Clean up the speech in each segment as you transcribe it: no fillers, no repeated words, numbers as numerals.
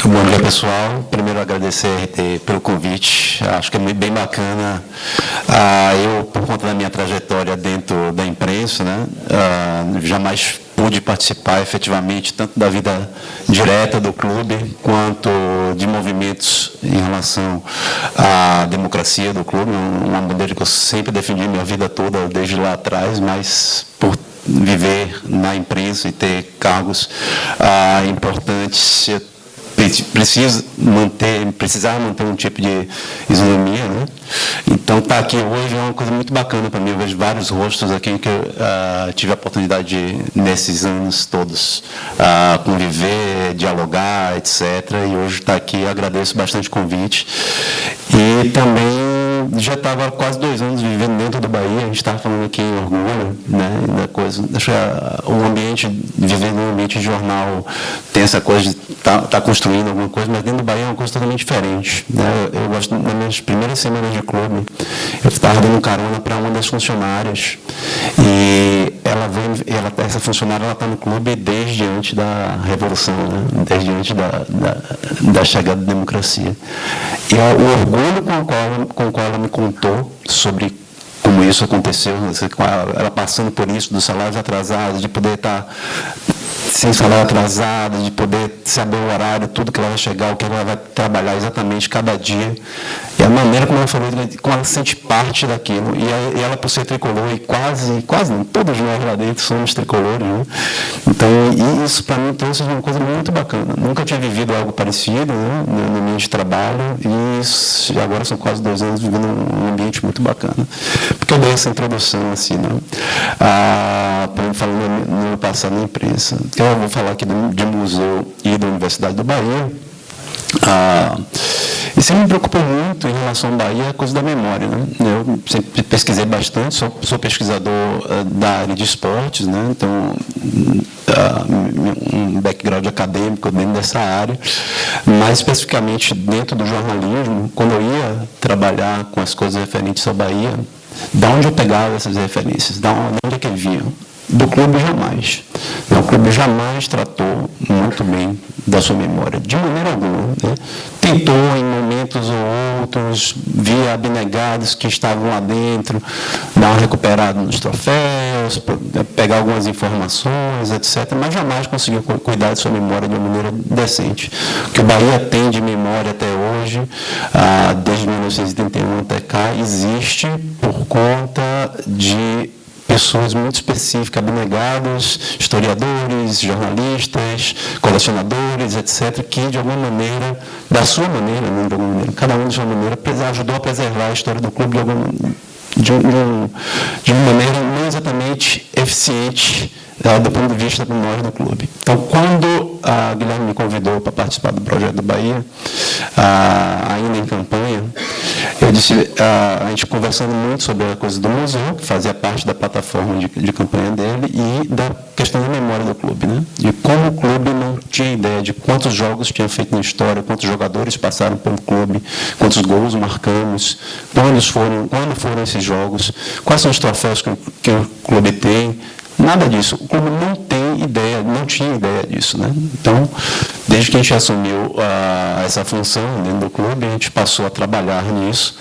Bom dia, pessoal. Primeiro, agradecer a RT pelo convite. Acho que é bem bacana. Eu, por conta da minha trajetória dentro da imprensa, né, jamais pude participar efetivamente tanto da vida direta do clube, quanto de movimentos em relação à democracia do clube, uma bandeira que eu sempre defendi minha vida toda, desde lá atrás, mas por viver na imprensa e ter cargos importantes, precisar manter um tipo de isonomia, né? Então, estar aqui hoje é uma coisa muito bacana para mim. Eu vejo vários rostos aqui que eu tive a oportunidade de, nesses anos todos, conviver, dialogar, etc. E hoje estar aqui, eu agradeço bastante o convite. E também já estava quase 2 anos vivendo dentro do Bahia, a gente estava falando aqui em orgulho, né, da coisa. Acho que o ambiente, viver num ambiente de jornal, tem essa coisa de estar construindo alguma coisa, mas dentro do Bahia é uma coisa totalmente diferente, né? Eu gosto, nas minhas primeiras semanas de clube, eu estava dando carona para uma das funcionárias, e essa funcionária está no clube desde antes da Revolução, né? Desde antes da chegada da democracia. E o orgulho com o qual ela me contou sobre como isso aconteceu, ela passando por isso, dos salários atrasados, de poder estar sem salário atrasado, de poder saber o horário, tudo que ela vai chegar, o que ela vai trabalhar exatamente cada dia. E a maneira como ela falou, como ela sente parte daquilo. E ela, por ser tricolor, e quase não, todos nós lá dentro somos tricolores, né? Então, isso para mim trouxe uma coisa muito bacana. Nunca tinha vivido algo parecido, né, no meio de trabalho, e agora são quase 2 anos vivendo um ambiente muito bacana. Porque eu dei essa introdução, assim, né? Falando no passado na imprensa. Eu vou falar aqui de museu e da Universidade do Bahia. E sempre me preocupou muito em relação ao Bahia a coisa da memória, né? Eu sempre pesquisei bastante, sou pesquisador da área de esportes, né? Então, um background acadêmico dentro dessa área, mais especificamente dentro do jornalismo, quando eu ia trabalhar com as coisas referentes ao Bahia, de onde eu pegava essas referências, de onde é que vinham? Do clube jamais. O clube jamais tratou muito bem da sua memória, de maneira alguma, né? Tentou, em momentos ou outros, via abnegados que estavam lá dentro, dar uma recuperada nos troféus, pegar algumas informações, etc., mas jamais conseguiu cuidar de sua memória de uma maneira decente. O que o Bahia tem de memória até hoje, desde 1931 até cá, existe por conta de pessoas muito específicas, abnegados, historiadores, jornalistas, colecionadores, etc., que, de alguma maneira, da sua maneira, não de alguma maneira, cada um de sua maneira, ajudou a preservar a história do clube de uma maneira não exatamente eficiente do ponto de vista da memória do clube. Então, quando a Guilherme me convidou para participar do Projeto do Bahia, ainda em campanha, eu disse, a gente conversando muito sobre a coisa do museu, que fazia parte da plataforma de campanha dele, e da questão da memória do clube, né? De como o clube não tinha ideia de quantos jogos tinha feito na história, quantos jogadores passaram pelo clube, quantos gols marcamos, quando foram esses jogos, quais são os troféus que o clube tem. Nada disso. O clube não tem ideia, não tinha ideia disso, né? Então, desde que a gente assumiu essa função dentro do clube, a gente passou a trabalhar nisso.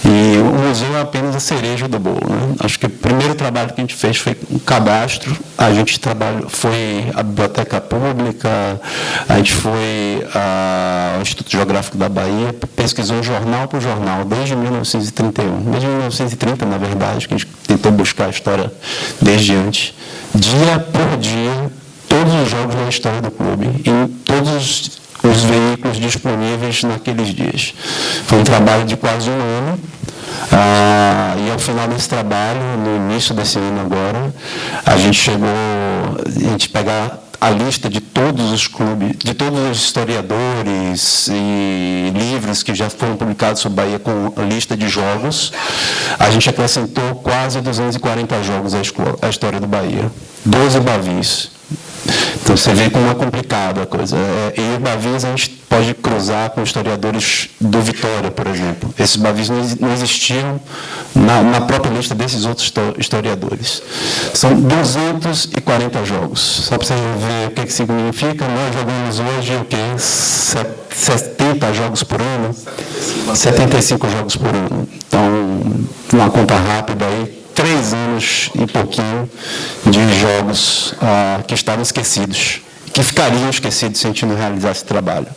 E o museu é apenas a cereja do bolo, né? Acho que o primeiro trabalho que a gente fez foi um cadastro. A gente foi à Biblioteca Pública, a gente foi ao Instituto Geográfico da Bahia, pesquisou jornal por jornal, desde 1931. Desde 1930, na verdade, que a gente tentou buscar a história desde antes. Dia por dia, todos os jogos da história do clube, em todos os veículos disponíveis naqueles dias. Foi um trabalho de quase 1 ano, e ao final desse trabalho, no início desse ano agora, a gente pegar a lista de todos os clubes, de todos os historiadores e livros que já foram publicados sobre Bahia com a lista de jogos, a gente acrescentou quase 240 jogos à história do Bahia, 12 Bavis. Então, você vê como é complicado a coisa. E o Bavis a gente pode cruzar com historiadores do Vitória, por exemplo. Esses Bavis não existiam na própria lista desses outros historiadores. São 240 jogos. Só para você ver o que significa, nós jogamos hoje o quê? 70 jogos por ano, 75 jogos por ano. Então, uma conta rápida aí, 3 anos e pouquinho de jogos que estavam esquecidos, que ficariam esquecidos se a gente não realizasse esse trabalho.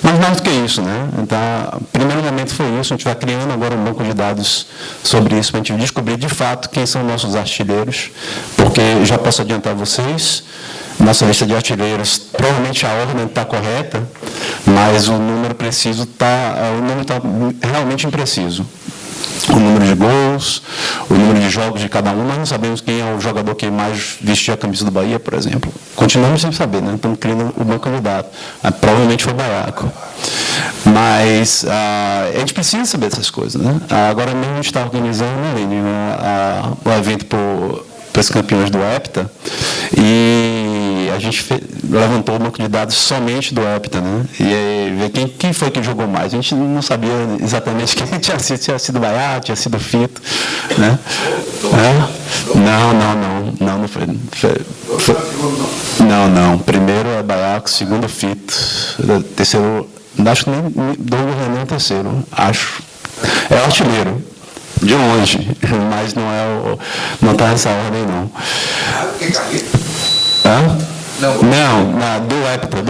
Mas mais do que isso, né? Então, o primeiro momento foi isso, a gente vai criando agora um banco de dados sobre isso, para a gente descobrir de fato quem são nossos artilheiros, porque já posso adiantar a vocês, nossa lista de artilheiros, provavelmente a ordem está correta, mas o número preciso o número está realmente impreciso. O número de gols, o número de jogos de cada um, nós não sabemos quem é o jogador que mais vestiu a camisa do Bahia, por exemplo. Continuamos sem saber, né? Estamos criando o banco de dados. Provavelmente foi o Baiaco. Mas a gente precisa saber dessas coisas, né? Agora mesmo a gente está organizando o evento para os campeões do Hepta, e a gente levantou o banco de dados somente do Hepta, né? E aí, ver quem foi que jogou mais. A gente não sabia exatamente quem tinha sido o Baiá, tinha sido o Fito, né? Não foi. Não. Primeiro é Baiaco, segundo Fito, terceiro, acho que nem Douglas não é o terceiro, acho. É o artilheiro. De longe, mas não está nessa ordem, não. Não, do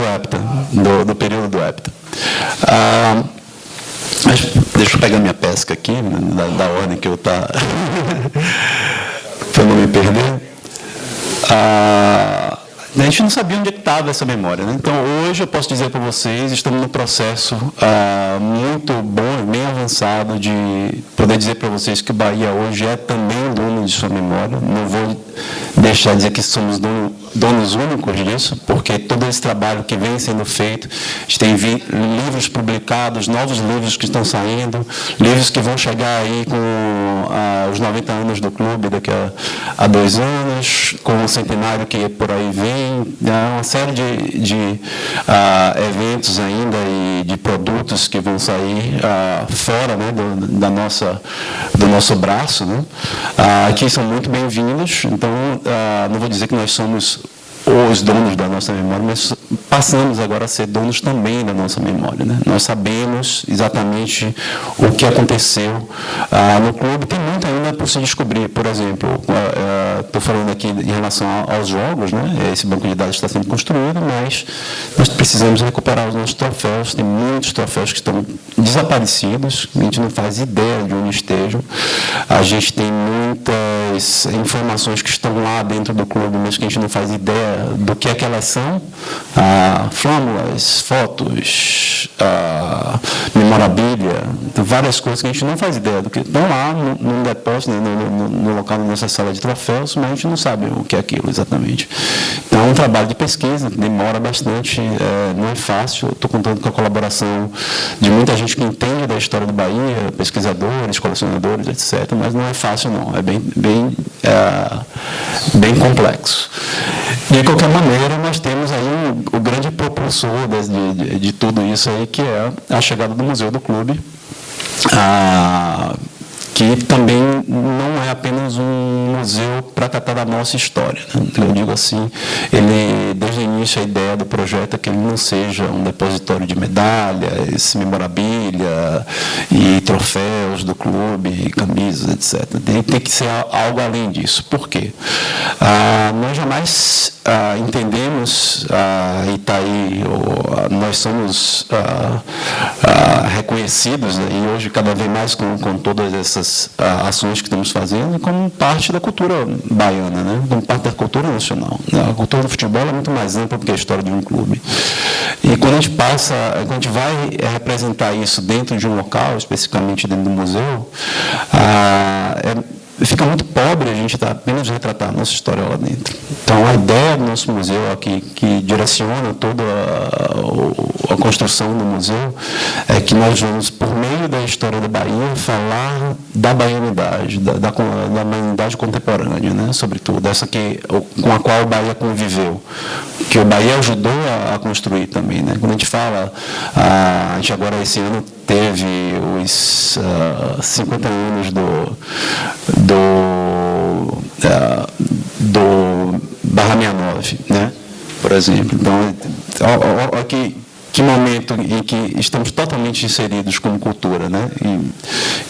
Hepta, do período do Hepta. Deixa eu pegar minha pesca aqui, da ordem que eu está, para não me perder. A gente não sabia onde estava essa memória, né? Então, hoje eu posso dizer para vocês, estamos num processo muito bom, bem avançado, de poder dizer para vocês que o Bahia hoje é também dono de sua memória. Não vou deixar de dizer que somos donos únicos disso, porque todo esse trabalho que vem sendo feito, a gente tem livros publicados, novos livros que estão saindo, livros que vão chegar aí com os 90 anos do clube daqui a 2 anos, com o centenário que por aí vem, uma série de eventos ainda e de produtos que vão sair fora, né, do nosso braço, né, que são muito bem-vindos. Então, não vou dizer que nós somos os donos da nossa memória, mas passamos agora a ser donos também da nossa memória, né? Nós sabemos exatamente o que aconteceu no clube. Tem muito ainda por se descobrir. Por exemplo, estou falando aqui em relação aos jogos, né? Esse banco de dados está sendo construído, mas nós precisamos recuperar os nossos troféus. Tem muitos troféus que estão desaparecidos, a gente não faz ideia de onde estejam. A gente tem muitas informações que estão lá dentro do clube, mas que a gente não faz ideia do que é que elas são, flâmulas, fotos, memorabilia, várias coisas que a gente não faz ideia do que estão lá no depósito, no local da nossa sala de troféus, mas a gente não sabe o que é aquilo exatamente. Então, é um trabalho de pesquisa, demora bastante, não é fácil. Estou contando com a colaboração de muita gente que entende da história do Bahia, pesquisadores, colecionadores, etc., mas não é fácil, não. É bem complexo. De qualquer maneira, nós temos aí o grande propulsor de tudo isso aí, que é a chegada do Museu do Clube, que também não é apenas um museu para tratar da nossa história, né? Eu digo assim, desde o início a ideia do projeto é que ele não seja um depositório de medalhas, memorabilia e troféus do clube, camisas, etc. Tem que ser algo além disso. Por quê? Nós jamais entendemos, e está aí, nós somos reconhecidos, né, e hoje cada vez mais com todas essas ações que estamos fazendo, como parte da cultura baiana, né, como parte da cultura nacional. A cultura do futebol é muito mais ampla do que a história de um clube. E quando a gente vai representar isso dentro de um local, especificamente dentro do museu, fica muito pobre a gente apenas retratar a nossa história lá dentro. Então, a ideia do nosso museu aqui, que direciona toda a construção do museu, é que nós vamos, por meio da história da Bahia, falar da baianidade, da baianidade contemporânea, né, sobretudo, essa com a qual o Bahia conviveu, que o Bahia ajudou a construir também, né? Quando a gente fala, a gente agora esse ano teve os 50 anos do Barra 69, né? Por exemplo. Então, que momento em que estamos totalmente inseridos como cultura, né?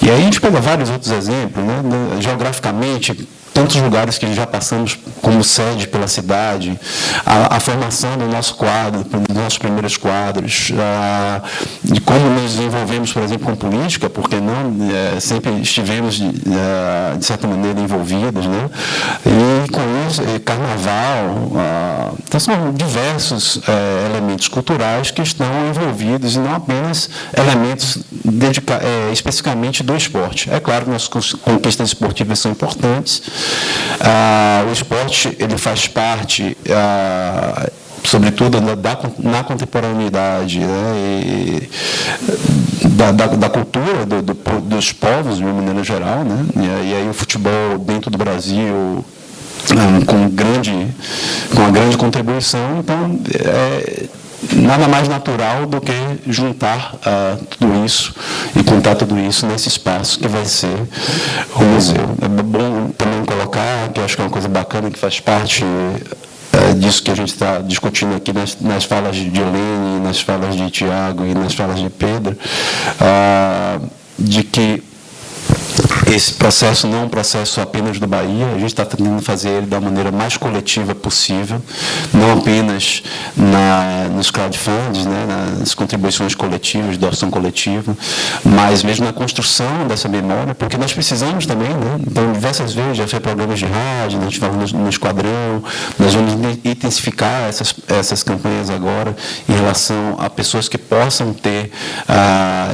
E aí a gente pega vários outros exemplos, né? Geograficamente, tantos lugares que já passamos como sede pela cidade, a formação do nosso quadro, dos nossos primeiros quadros, de como nos envolvemos, por exemplo, com política, porque não sempre estivemos, de certa maneira, envolvidos, né? E com isso, carnaval, então são diversos elementos culturais que estão envolvidos e não apenas elementos especificamente do esporte. É claro que nossas conquistas esportivas são importantes. O esporte ele faz parte, sobretudo na contemporaneidade, né, da cultura dos povos, de uma maneira geral, né, e aí o futebol dentro do Brasil com uma grande contribuição, então nada mais natural do que juntar tudo isso e contar tudo isso nesse espaço que vai ser o museu. É bom também colocar, que eu acho que é uma coisa bacana, que faz parte disso que a gente está discutindo aqui nas falas de Helene, nas falas de Tiago e nas falas de Pedro, de que esse processo não é um processo apenas do Bahia, a gente está tentando fazer ele da maneira mais coletiva possível, não apenas nos crowdfunds, né, nas contribuições coletivas, doação coletiva, mas mesmo na construção dessa memória, porque nós precisamos também, né, então diversas vezes já fez programas de rádio, a gente fala no Esquadrão, nós vamos intensificar essas campanhas agora em relação a pessoas que possam ter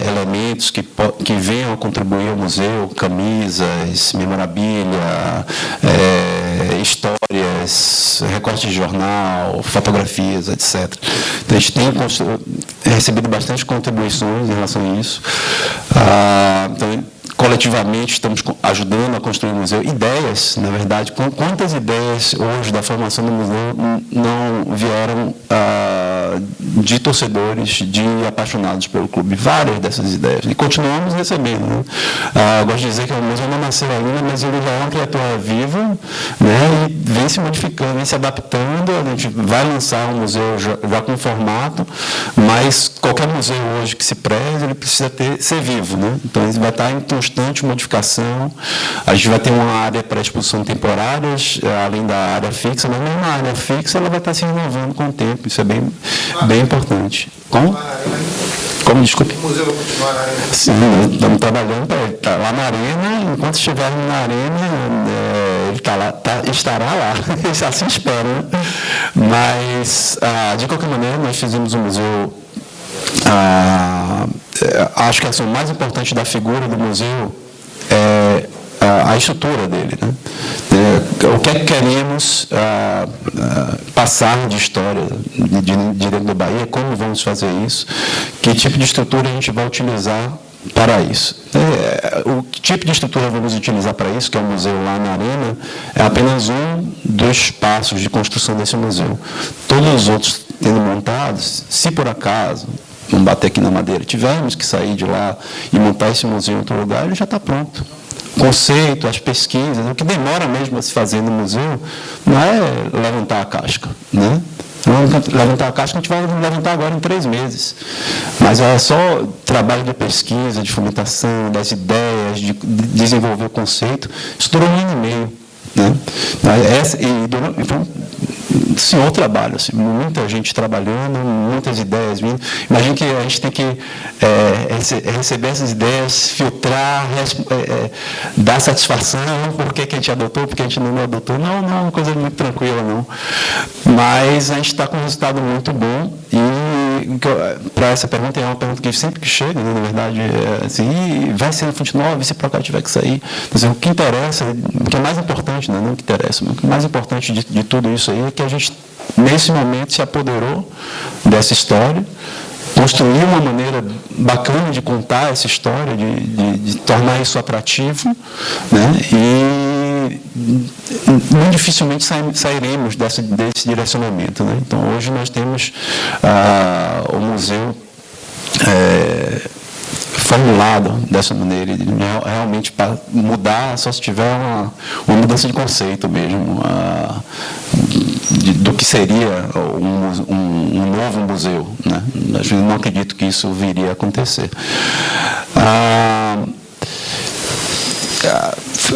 elementos que venham a contribuir ao museu, camisas, memorabilia, histórias, recortes de jornal, fotografias, etc. Então, a gente tem recebido bastante contribuições em relação a isso. Então, coletivamente, estamos ajudando a construir o museu. Ideias, na verdade, quantas ideias hoje da formação do museu não vieram de torcedores, de apaixonados pelo clube? Várias dessas ideias. E continuamos recebendo. Né? Gosto de dizer que o museu não nasceu ainda, mas ele já é uma criatura viva, né? E vem se modificando, vem se adaptando. A gente vai lançar um museu já com formato, mas qualquer museu hoje que se preze, ele precisa ser vivo. Né? Então, ele vai estar em constante modificação. A gente vai ter uma área para exposição temporárias, além da área fixa, mas mesmo a área fixa ela vai estar se renovando com o tempo. Isso é bem importante. Como? Desculpe? O museu vai continuar na arena? Sim, estamos trabalhando para ele estar lá na arena. Enquanto estiver na arena, ele estará lá. Assim espero. Né? Mas, de qualquer maneira, nós fizemos um museu. Acho que assim, o mais importante da figura do museu é a estrutura dele. Né? O que é que queremos passar de história de dentro do Bahia, como vamos fazer isso, que tipo de estrutura a gente vai utilizar para isso. O tipo de estrutura vamos utilizar para isso, que é o museu lá na arena, é apenas um dos passos de construção desse museu. Todos os outros tendo montados, se por acaso, vamos bater aqui na madeira, tivermos que sair de lá e montar esse museu em outro lugar, ele já está pronto. O conceito, as pesquisas, o que demora mesmo a se fazer no museu não é levantar a casca, né? Levantar a casca a gente vai levantar agora em 3 meses. Mas é só trabalho de pesquisa, de fomentação, das ideias, de desenvolver o conceito. Isso durou 1 ano e meio. Né? Foi um senhor trabalho, assim, muita gente trabalhando, muitas ideias vindo. Imagina que a gente tem que receber essas ideias, filtrar, dar satisfação, por que a gente adotou, por que a gente não adotou. Não é uma coisa muito tranquila, não. Mas a gente está com um resultado muito bom e para essa pergunta, é uma pergunta que sempre que chega, né, na verdade, assim, vai ser no Fonte Nova, se para cá tiver que sair. Dizer, o que interessa, o que é mais importante, né, não o que interessa, mas o que é mais importante de tudo isso aí é que a gente, nesse momento, se apoderou dessa história, construiu uma maneira bacana de contar essa história, de tornar isso atrativo, né, e muito dificilmente sairemos desse direcionamento. Né? Então, hoje nós temos o museu formulado dessa maneira, realmente para mudar, só se tiver uma mudança de conceito mesmo. do que seria um novo museu, né? Eu não acredito que isso viria a acontecer.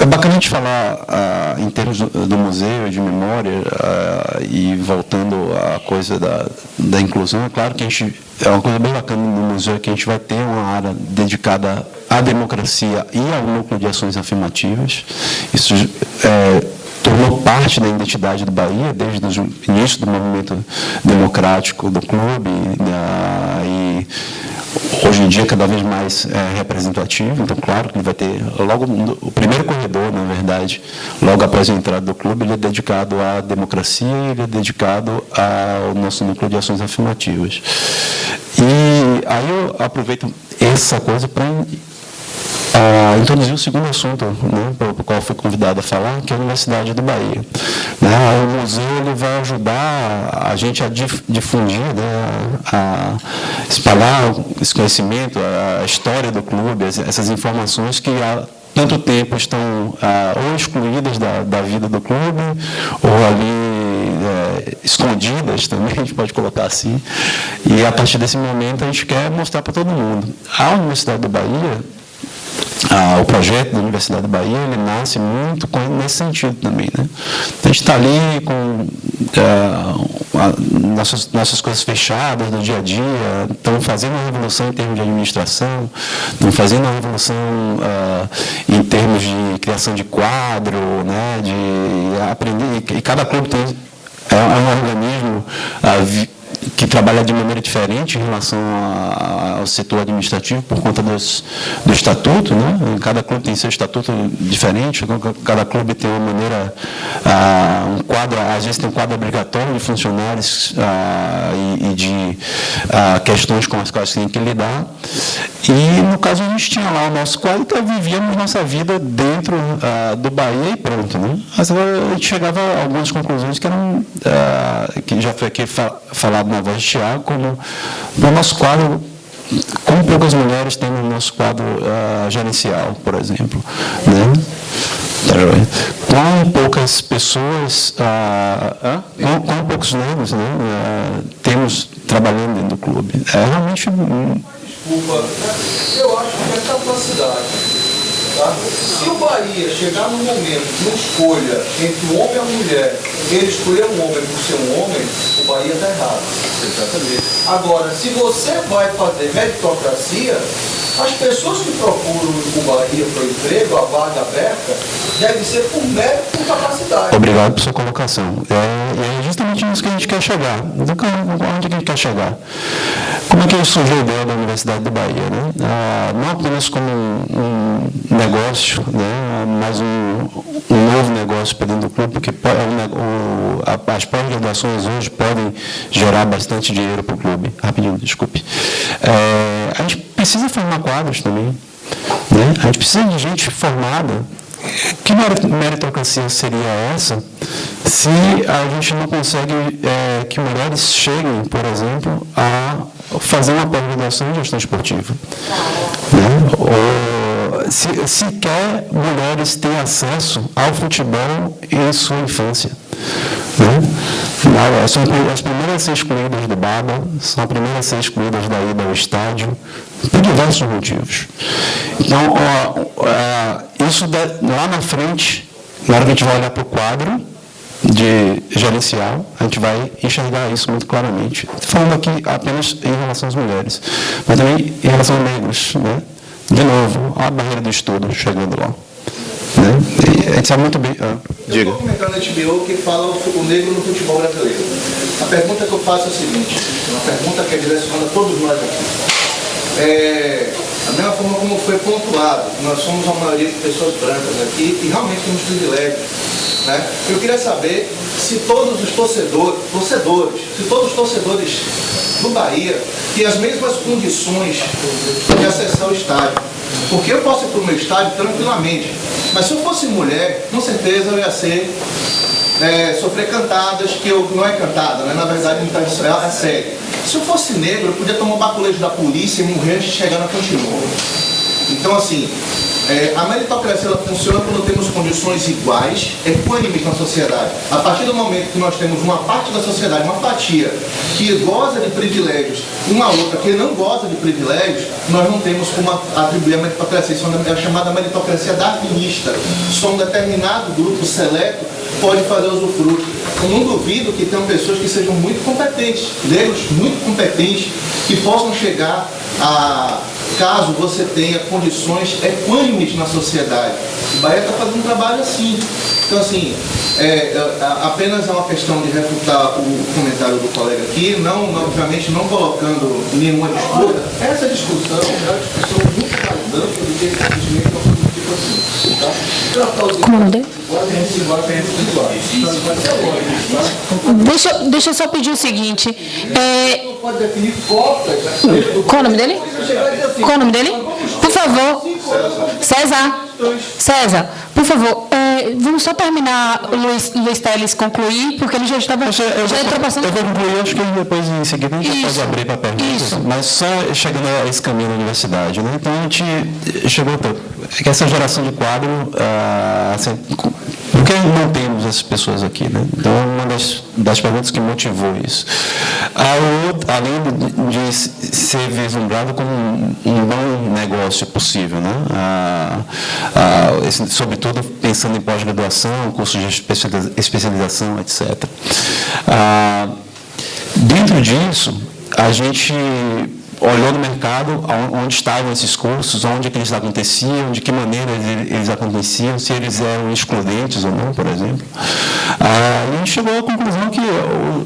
É bacana a gente falar em termos do museu e de memória, e voltando à coisa da inclusão. É claro que é uma coisa bem bacana no museu que a gente vai ter uma área dedicada à democracia e ao núcleo de ações afirmativas. Isso tornou parte da identidade do Bahia desde o início do movimento democrático do clube, e hoje em dia cada vez mais representativo. Então, claro que ele vai ter logo o primeiro corredor, na verdade, logo após a entrada do clube, ele é dedicado à democracia e ele é dedicado ao nosso núcleo de ações afirmativas. E aí eu aproveito essa coisa para introduzir o segundo assunto, né, para o qual fui convidado a falar, que é a Universidade do Bahia. O museu ele vai ajudar a gente a difundir, né, a espalhar esse conhecimento, a história do clube, essas informações que há tanto tempo estão ou excluídas da vida do clube, ou ali escondidas também, a gente pode colocar assim. E a partir desse momento a gente quer mostrar para todo mundo. A Universidade do Bahia, o projeto da Universidade da Bahia, ele nasce muito nesse sentido também, né? A gente está ali com nossas coisas fechadas do dia a dia, estamos fazendo uma revolução em termos de administração, estamos fazendo uma revolução em termos de criação de quadro, né? De aprender, e cada clube é um organismo que trabalha de maneira diferente em relação ao setor administrativo por conta do estatuto, né? Cada clube tem seu estatuto diferente, cada clube tem uma maneira, um quadro, às vezes tem um quadro obrigatório de funcionários e de questões com as quais tem que lidar. E, no caso, a gente tinha lá o nosso quadro, então vivíamos nossa vida dentro do Bahia e pronto, né? Mas a gente chegava a algumas conclusões que eram, que já foi aqui falado na voz de Tiago, como no nosso quadro, como poucas mulheres tem no nosso quadro gerencial, por exemplo, né? Quão poucas pessoas, quão poucos negros, né, temos trabalhando dentro do clube. É realmente... Desculpa, eu acho que é capacidade. Tá? Se o Bahia chegar no momento de uma escolha entre o homem e a mulher, ele escolher um homem por ser um homem, o Bahia está errado. Exatamente. Agora, se você vai fazer meritocracia, as pessoas que procuram o Bahia para o emprego, a vaga aberta, deve ser por mérito e por capacidade. Obrigado por sua colocação. É justamente isso que a gente quer chegar. Onde que a gente quer chegar? Como é que surgiu a ideia da Universidade do Bahia, né? Não apenas como um negócio, né? Mas um novo negócio para dentro do clube, porque as pós-graduações hoje podem gerar bastante dinheiro para o clube. Rapidinho, desculpe. A gente precisa formar quadros também, né? A gente precisa de gente formada. Que meritocracia seria essa se a gente não consegue que mulheres cheguem, por exemplo, a fazer uma pós-graduação em gestão esportiva? Né? Ou sequer mulheres têm acesso ao futebol em sua infância. Né? São as primeiras a ser excluídas do BABA, são as primeiras a ser excluídas da ida ao estádio, por diversos motivos. Então, isso lá na frente, na hora que a gente vai olhar para o quadro de gerencial, a gente vai enxergar isso muito claramente. Falando aqui apenas em relação às mulheres, mas também em relação aos negros, né? De novo, a barreira do estudo chegando lá. Né? E a gente sabe muito bem. Diga. Eu estou comentando na HBO que fala o negro no futebol brasileiro. A pergunta que eu faço é a seguinte, uma pergunta que é direcionada a todos nós aqui. Da mesma forma como foi pontuado, nós somos a maioria de pessoas brancas aqui e realmente temos privilégio. Né? Eu queria saber se todos os torcedores, se todos os torcedores do Bahia têm as mesmas condições de acessar o estádio. Porque eu posso ir para o meu estádio tranquilamente, mas se eu fosse mulher, com certeza eu ia sofrer cantadas, que não é cantada, né? Na verdade é sério. Se eu fosse negro, eu podia tomar um baculejo da polícia e morrer antes de chegar na Continua. Então, assim, A meritocracia ela funciona quando temos condições iguais, equânimes na sociedade. A partir do momento que nós temos uma parte da sociedade, uma fatia, que goza de privilégios e uma outra que não goza de privilégios, nós não temos como atribuir a meritocracia. Isso é a chamada meritocracia darwinista. Só um determinado grupo seleto pode fazer usufruto. Eu não duvido que tenham pessoas que sejam muito competentes, negros muito competentes, que possam chegar a... caso você tenha condições equânimes na sociedade. O Bahia está fazendo um trabalho assim. Então, assim, apenas é uma questão de refutar o comentário do colega aqui, obviamente não colocando nenhuma disputa. Essa discussão é uma discussão muito validante do que simplesmente uma coisa do tipo assim. Tá? Como dele? Deixa eu só pedir o seguinte. Não pode definir cotas. Qual o nome dele? Qual o nome dele? Por favor. César, por favor, vamos só terminar o Luiz Teles concluir, porque ele já estava... Já entrou passando... Eu vou concluir, acho que depois em seguida a gente já pode abrir para perguntas. Mas só chegando a esse caminho da universidade, né? Então a gente chegou... que essa geração de quadro... assim, por que não temos essas pessoas aqui, né? Então, uma das perguntas que motivou isso. Além de ser vislumbrado como um bom negócio possível, né? Sobretudo pensando em pós-graduação, cursos de especialização, etc. Dentro disso, a gente olhou no mercado onde estavam esses cursos, onde que eles aconteciam, de que maneira eles aconteciam, se eles eram excludentes ou não, por exemplo. E a gente chegou à conclusão que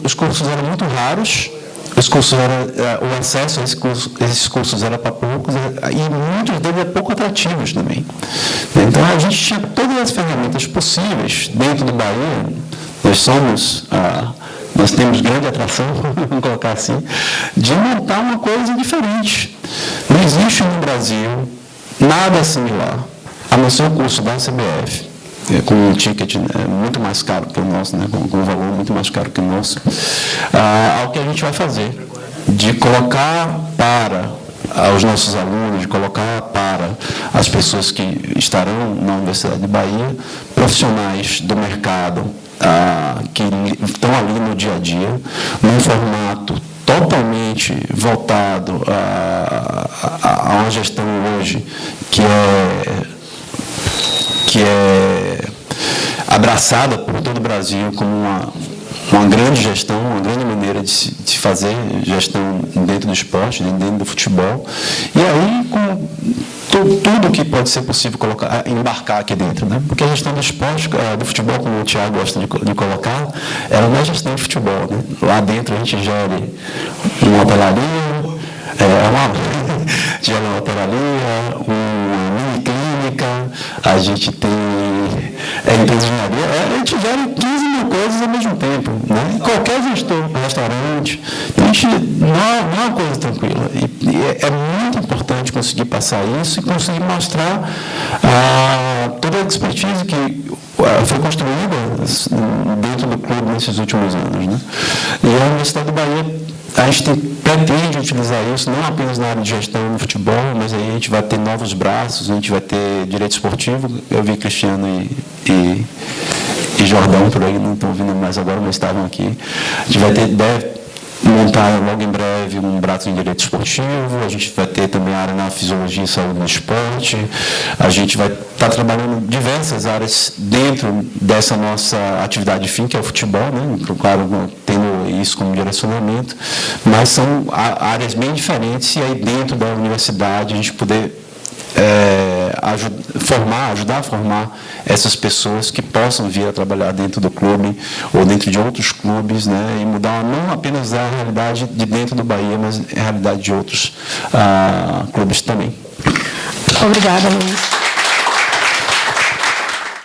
os cursos eram muito raros, o acesso a esses cursos era para poucos, e muitos deles eram pouco atrativos também. Então, a gente tinha todas as ferramentas possíveis dentro do Bahia. Nós temos grande atração, vamos colocar assim, de montar uma coisa diferente. Não existe no Brasil nada similar, a não ser o curso da CBF, com um ticket muito mais caro que o nosso, né, com um valor muito mais caro que o nosso, ao que a gente vai fazer, de colocar para os nossos alunos, de colocar para as pessoas que estarão na Universidade de Bahia, profissionais do mercado, que estão ali no dia a dia, num formato totalmente voltado a uma gestão hoje que é abraçada por todo o Brasil como uma grande gestão, uma grande maneira de se fazer gestão dentro do esporte, dentro do futebol. E aí, com tudo que pode ser possível embarcar aqui dentro, né? Porque a gestão do esporte, do futebol, como o Thiago gosta de colocar, ela não é gestão de futebol, né? Lá dentro a gente gere uma hotelaria, uma mini clínica, a gente tem empresa de engenharia, a gente gera 15 mil coisas ao mesmo tempo, né? E qualquer gestor, restaurante, a gente não é uma coisa tranquila. E é muito importante conseguir passar isso e conseguir mostrar toda a expertise que foi construída dentro do clube nesses últimos anos, né? E a Universidade do Bahia, a gente pretende utilizar isso não apenas na área de gestão no futebol, mas aí a gente vai ter novos braços, a gente vai ter direito esportivo. Eu vi Cristiano e Jordão por aí, não estou ouvindo mais agora, mas estavam aqui. A gente deve montar logo em breve um braço em direito esportivo, a gente vai ter também a área na fisiologia e saúde no esporte, a gente vai estar trabalhando diversas áreas dentro dessa nossa atividade fim, que é o futebol, né? Claro, tendo isso como direcionamento, mas são áreas bem diferentes, e aí dentro da universidade a gente poder ajudar a formar essas pessoas que possam vir a trabalhar dentro do clube ou dentro de outros clubes, né, e mudar não apenas a realidade de dentro do Bahia, mas a realidade de outros clubes também. Obrigada, Luiz.